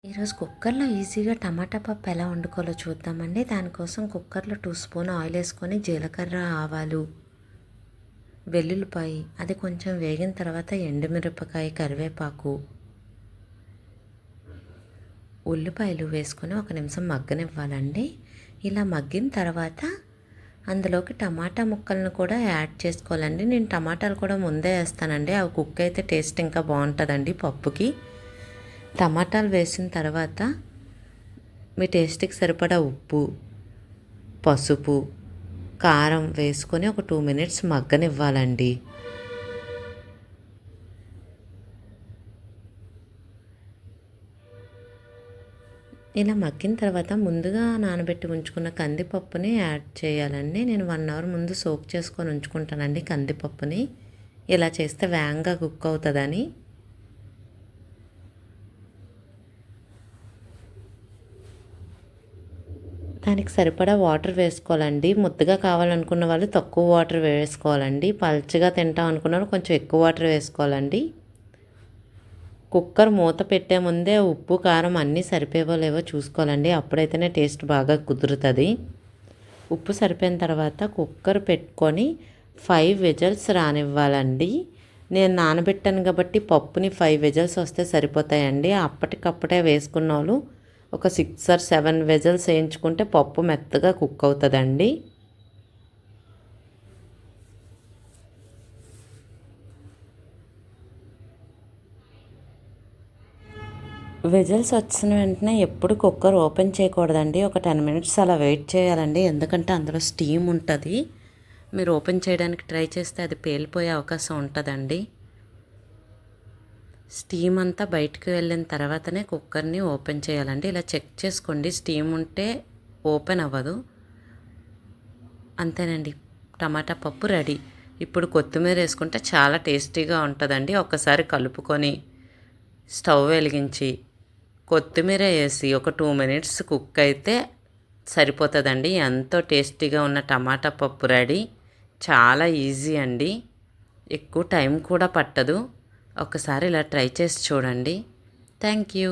ఈరోజు కుక్కర్లో ఈజీగా టమాటా పప్పు ఎలా వండుకోవాలో చూద్దామండి. దానికోసం కుక్కర్లో 2 స్పూన్ ఆయిల్ వేసుకొని జీలకర్ర, ఆవాలు, వెల్లుల్లిపాయ అది కొంచెం వేగిన తర్వాత ఎండుమిరపకాయ, కరివేపాకు, ఉల్లిపాయలు వేసుకొని 1 నిమిషం మగ్గనివ్వాలండి. ఇలా మగ్గిన తర్వాత అందులోకి టమాటా ముక్కలను కూడా యాడ్ చేసుకోవాలండి. నేను టమాటాలు కూడా ముందే వేస్తానండి. అవి కుక్ అయితే టేస్ట్ ఇంకా బాగుంటుందండి పప్పుకి. టమాటాలు వేసిన తర్వాత మీ టేస్ట్కి సరిపడా ఉప్పు, పసుపు, కారం వేసుకొని ఒక 2 మినిట్స్ మగ్గనివ్వాలండి. ఇలా మగ్గిన తర్వాత ముందుగా నానబెట్టి ఉంచుకున్న కందిపప్పుని యాడ్ చేయాలండి. నేను 1 అవర్ ముందు సోక్ చేసుకొని ఉంచుకుంటానండి కందిపప్పుని. ఇలా చేస్తే వేగంగా కుక్ అవుతుందని. దానికి సరిపడా వాటర్ వేసుకోవాలండి. ముద్దగా కావాలనుకున్న వాళ్ళు తక్కువ వాటర్ వేసుకోవాలండి. పల్చగా తింటాం అనుకున్న వాళ్ళు కొంచెం ఎక్కువ వాటర్ వేసుకోవాలండి. కుక్కర్ మూత పెట్టే ముందే ఉప్పు, కారం అన్నీ సరిపోవో లేవో చూసుకోవాలండి. అప్పుడైతేనే టేస్ట్ బాగా కుదురుతుంది. ఉప్పు సరిపోయిన తర్వాత కుక్కర్ పెట్టుకొని 5 విజిల్స్ రానివ్వాలండి. నేను నానబెట్టాను కాబట్టి పప్పుని 5 విజిల్స్ వస్తే సరిపోతాయండి. అప్పటికప్పుడే వేసుకున్న వాళ్ళు ఒక 6 or 7 విజిల్స్ వేయించుకుంటే పప్పు మెత్తగా కుక్ అవుతుందండి. విజిల్స్ వచ్చిన వెంటనే ఎప్పుడు కుక్కర్ ఓపెన్ చేయకూడదండి. ఒక 10 మినిట్స్ అలా వెయిట్ చేయాలండి. ఎందుకంటే అందులో స్టీమ్ ఉంటుంది. మీరు ఓపెన్ చేయడానికి ట్రై చేస్తే అది పేలిపోయే అవకాశం ఉంటుందండి. స్టీమ్ అంతా బయటకు వెళ్ళిన తర్వాతనే కుక్కర్ని ఓపెన్ చేయాలండి. ఇలా చెక్ చేసుకోండి, స్టీమ్ ఉంటే ఓపెన్ అవ్వదు. అంతేనండి, టమాటా పప్పు రెడీ. ఇప్పుడు కొత్తిమీర వేసుకుంటే చాలా టేస్టీగా ఉంటుందండి. ఒక్కసారి కలుపుకొని స్టవ్ వెలిగించి కొత్తిమీర వేసి ఒక 2 మినిట్స్ కుక్ అయితే సరిపోతుందండి. ఎంతో టేస్టీగా ఉన్న టమాటా పప్పు రెడీ. చాలా ఈజీ అండి, ఎక్కువ టైం కూడా పట్టదు. ఒకసారి ఇలా ట్రై చేసి చూడండి. Thank you.